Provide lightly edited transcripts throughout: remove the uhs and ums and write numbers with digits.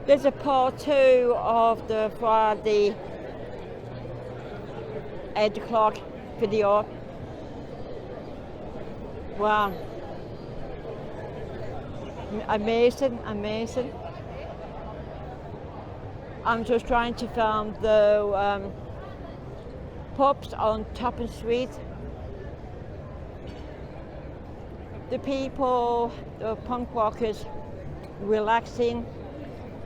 There's a part 2 of the Friday 8 o'clock video. Wow. Amazing, amazing. I'm just trying to find the pubs on Topham Street. The people, the punk rockers, relaxing.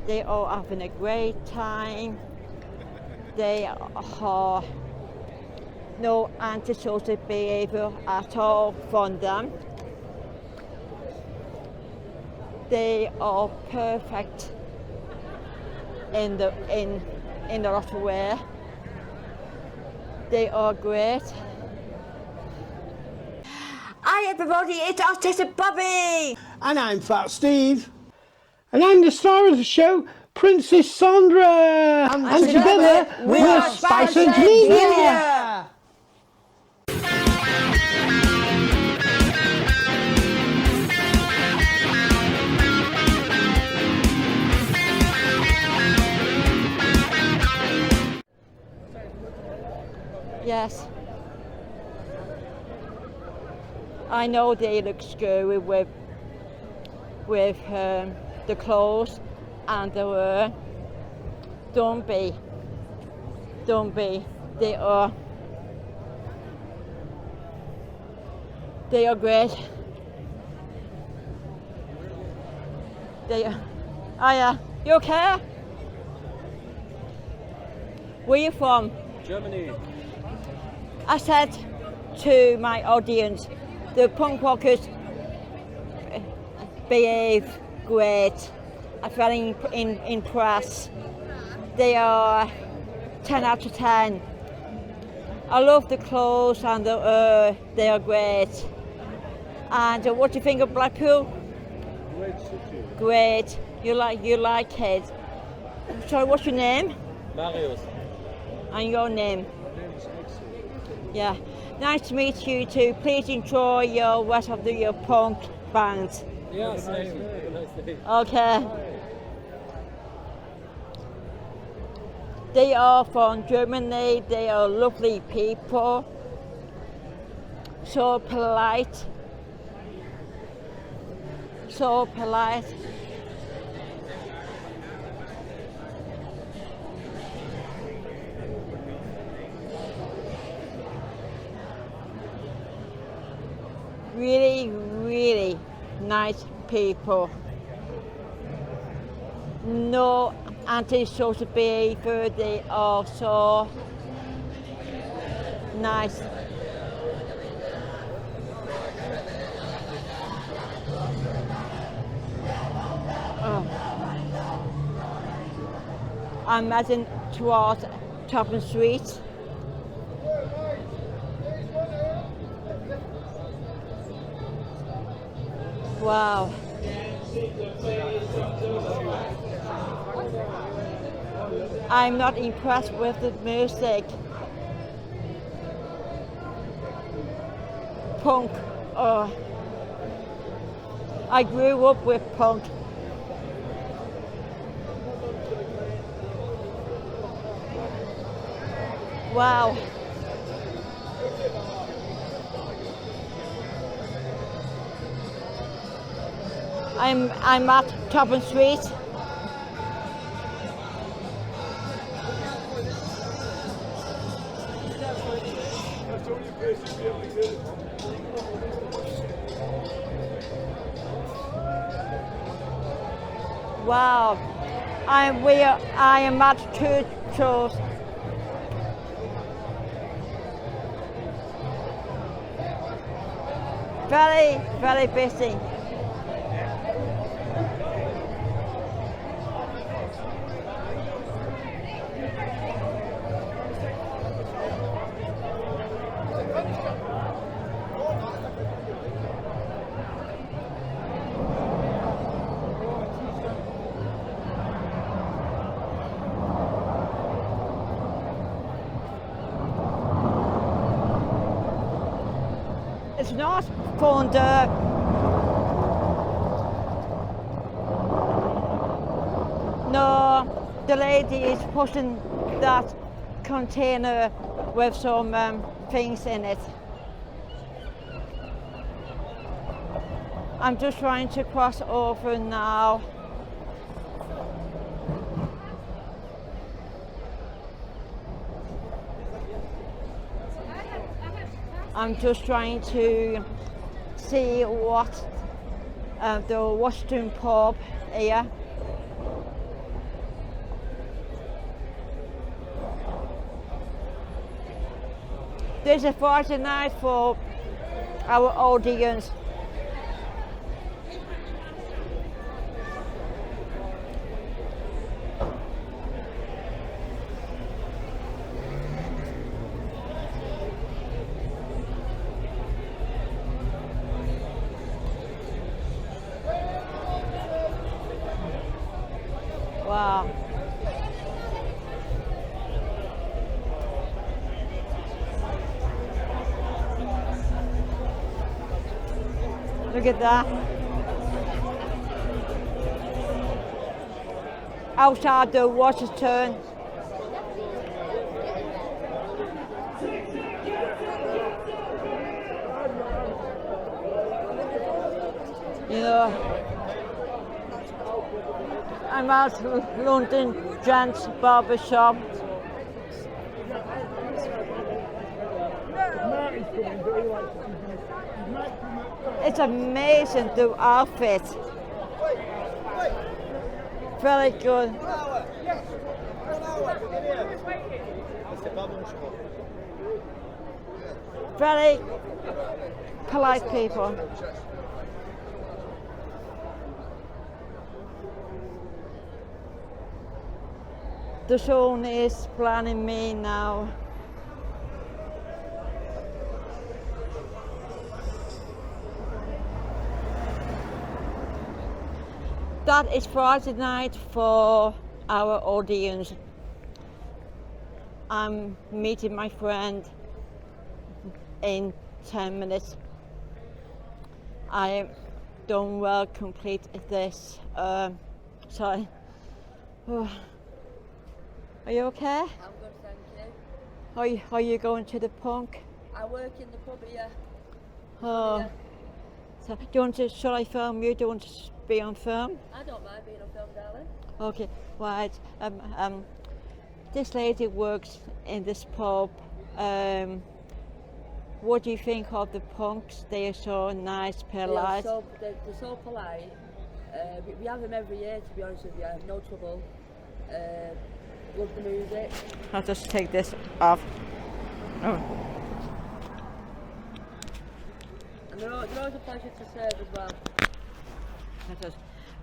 They are having a great time. They are no antisocial behavior at all from them. They are perfect in the lot of way. They are great. Hi everybody, it's Artist Bobbie! And I'm Fat Steve. And I'm the star of the show, Princess Sandra. And together we're Spicehead-Media. Yes. I know they look scary with the clothes and the hair. Don't be. They are great. They are. Hiya, you okay? Where you from? Germany. I said to my audience, the punk rockers behave great. I'm very impressed. They are 10 out of 10. I love the clothes and the they are great. And what do you think of Blackpool? Great city. Great. You like it. Sorry, what's your name? Marius. And your name? My name is Axel. Yeah. Nice to meet you too. Please enjoy your rest of your punk band. Yeah, same. Have a nice day. Okay. Bye. They are from Germany. They are lovely people. So polite. So polite. Really, really nice people. No antisocial behavior. They are so nice. Oh. I'm heading towards Topham Street. Wow. I'm not impressed with the music. Punk. Oh. I grew up with punk. Wow. I'm at Topham Street. Wow. I am at Churchill. Very, very busy. It's not fun to no, the lady is pushing that container with some things in it. I'm just trying to cross over now. I'm just trying to see what the Washington pub here. There's a Friday night for our audience. Wow. Look at that. Outside the water turn. You know, I'm at London Gents Barber Shop. It's amazing, the outfit. Very good. Very polite people. The zone is planning me now. That is Friday night for our audience. I'm meeting my friend in 10 minutes. I don't well complete this. Sorry. Oh. Are you okay? I'm good, thank you. Are you going to the punk? I work in the pub here. Oh. Yeah. So, do you want to, shall I film you? Do you want to be on film? I don't mind being on film, darling. Okay, right. This lady works in this pub. What do you think of the punks? They are so nice, polite. They're so polite. We have them every year, to be honest with you. I have no trouble. Love the music. I'll just take this off. Oh. And they're always a pleasure to serve as well.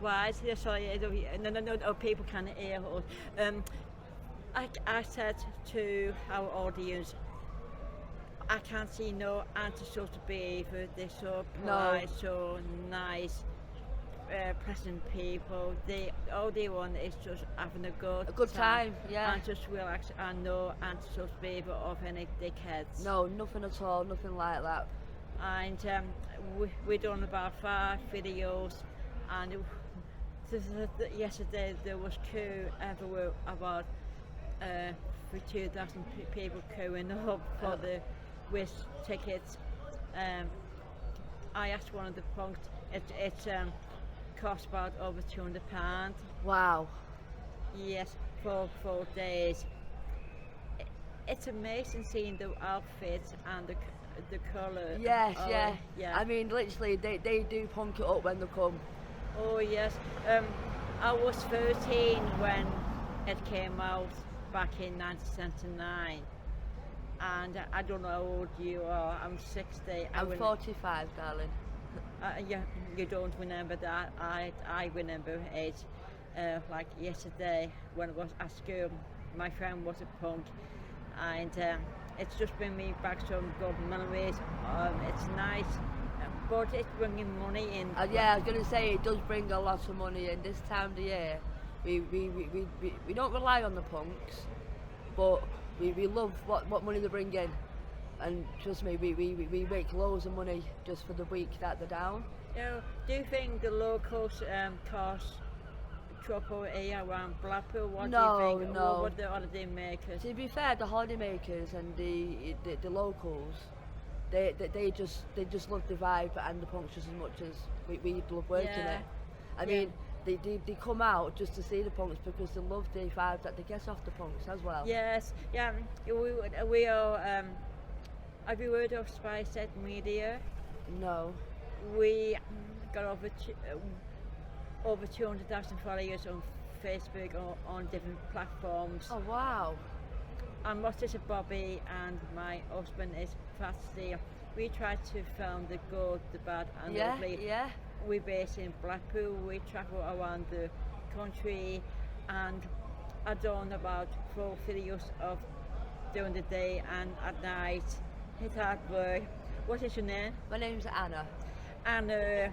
Right, sorry, no, people can't hear us. I said to our audience, I can't see no antisocial behaviour. They're so polite, so nice, pleasant people. All they want is just having a good time, yeah. And just relax, and no antisocial behaviour of any dickheads. No, nothing at all, nothing like that. And we done about 5 videos, and yesterday there was queue everywhere, about 2,000 people queuing up for the Wish tickets. I asked one of the punks, it cost about over £200. Wow. Yes, for 4 days. It's amazing seeing the outfits and the colour. Yes, yeah. I mean, literally, they do punk it up when they come. Oh yes. I was 13 when it came out back in 1979, and I don't know how old you are. I'm 60. I'm 45, darling. Yeah, you don't remember that. I remember it like yesterday when I was at school. My friend was a punk, and it's just bring me back some good memories. It's nice, but it's bringing money in. Yeah, I was going to say, it does bring a lot of money in. This time of the year, we don't rely on the punks, but we love what money they bring in. And trust me, we make loads of money just for the week that they're down. Do you think the locals cost trouble here around Blackpool? What No, do you think? no. What the holiday makers? To be fair, the holidaymakers and the locals, they just love the vibe and the punks just as much as we love working Yeah. it. I Yeah. mean, they come out just to see the punks because they love the vibe that they get off the punks as well. Yes, yeah. We are. Have you heard of Spicehead-Media? No. We got over 200,000 followers on Facebook on different platforms. Oh wow. And my sister Bobbie and my husband is Patsy. We try to film the good, the bad, and the Yeah, ugly. yeah. We're based in Blackpool. We travel around the country, and I done about 4 videos of during the day and at night. It's hard work. What is your name? My name's Anna. Anna.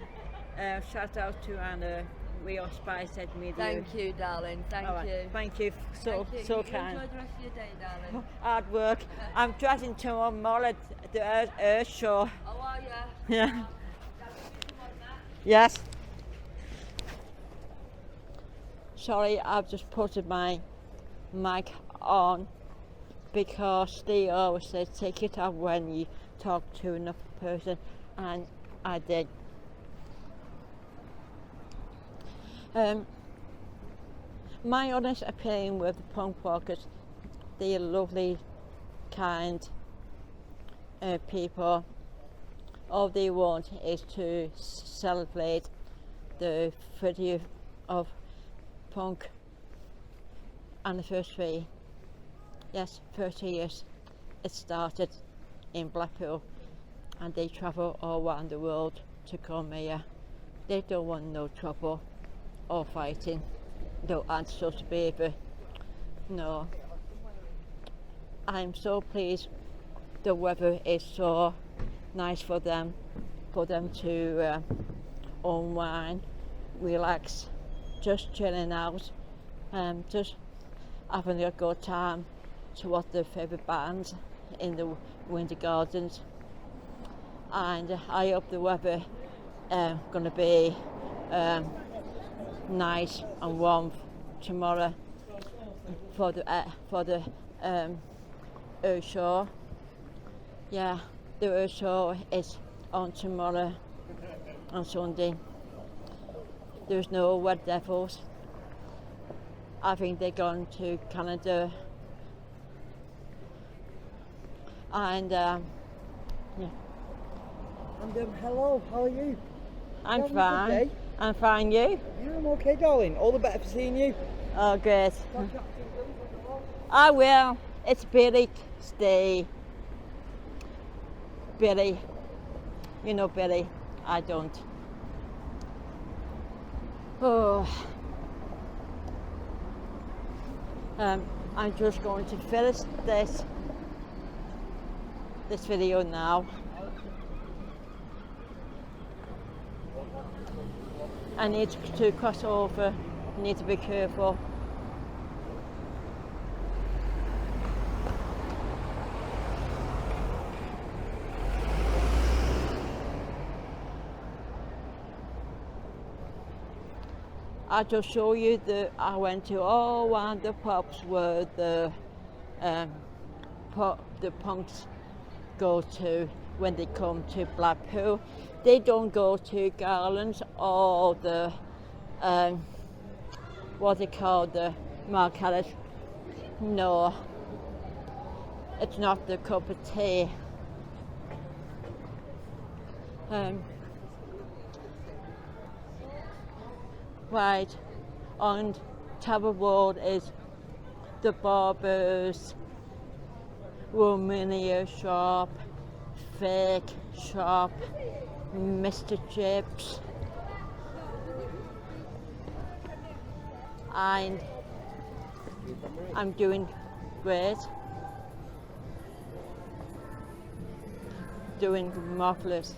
Shout out to Anna. We are Spicehead-Media. Thank you, darling. Thank All right, you. Thank you. So Thank you. so You kind. enjoy the rest of your day, darling. Hard work. I'm driving tomorrow at the Earth Show. How are you? Yeah. Yes. Sorry, I've just put my mic on because they always say take it off when you talk to another person, and I did. My honest opinion with the punk rockers, they are lovely, kind people. All they want is to celebrate the 30th of punk anniversary. Yes, 30 years it started in Blackpool, and they travel all around the world to come here. They don't want no trouble or fighting, no antisocial behaviour. No. I'm so pleased the weather is so nice for them to unwind, relax, just chilling out, just having a good time to watch their favourite bands in the winter gardens. And I hope the weather gonna be nice and warm tomorrow for the Earth Show. Yeah, the Earth Show is on tomorrow, on Sunday. There's no Red Devils. I think they're going to Canada. And yeah. And hello, how are you? I'm having a good fine. day? I'm fine, you? Yeah, I'm okay, darling. All the better for seeing you. Oh, great. I will. It's Billy's day. Billy. You know Billy. I don't. Oh. I'm just going to finish this video now. I need to cross over. Need to be careful. I just show you I went to all around the pubs where the punks go to when they come to Blackpool. They don't go to Garland's or the what they call the Marquette. No, it's not the cup of tea. Right on Tower Road is the Barbers, Romania shop, Fake shop, Mr. Chips, and I'm doing great, doing marvelous.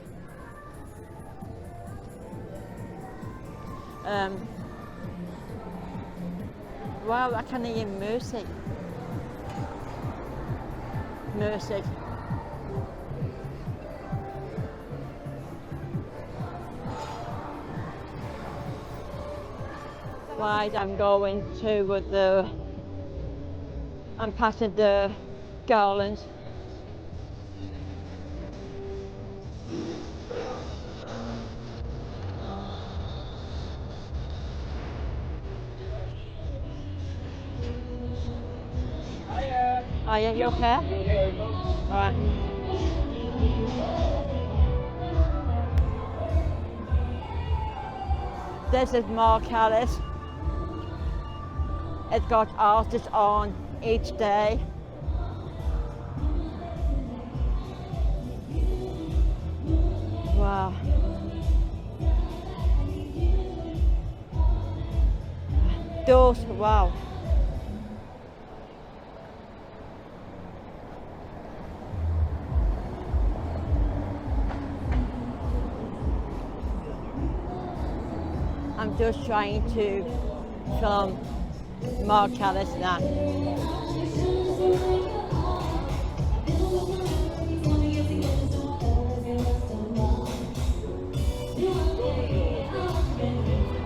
Wow, I can't hear Mercy. Mercy. Right, I'm going to I'm passing the garlands. Are you okay? Alright. This is Mark Ellis. It's got artists on each day. Wow. Those, wow. I'm just trying to film Mark Ellis now.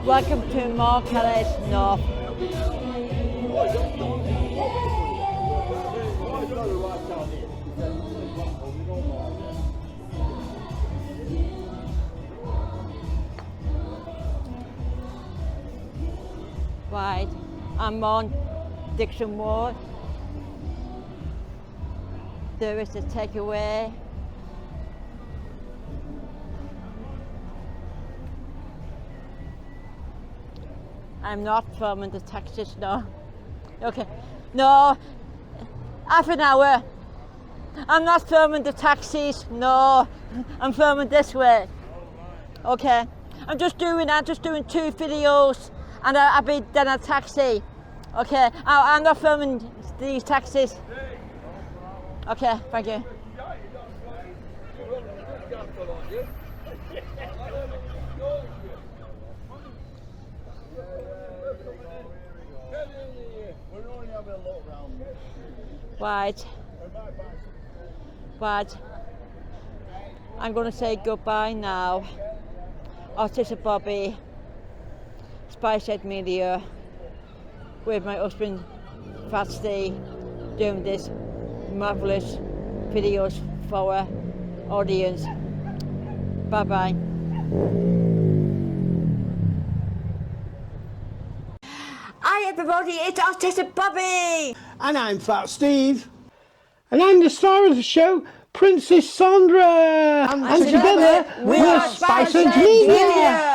Welcome to Mark Ellis North. Right, I'm on Dixon Ward. There is a takeaway. I'm not filming the taxis, no. Okay, no, half an hour. I'm not filming the taxis, no. I'm filming this way. Okay, I'm just doing 2 videos and I'll be then a taxi. Okay, I'm not filming these taxis. Okay, thank you. Right. I'm going to say goodbye now. Artist Bobbie, Spicehead-Media, with my husband Fatty, doing this marvellous videos for our audience. Bye bye. Hi everybody, it's Artist Bobbie. And I'm Fat Steve. And I'm the star of the show, Princess Sandra. And together, we're Spicehead-Media.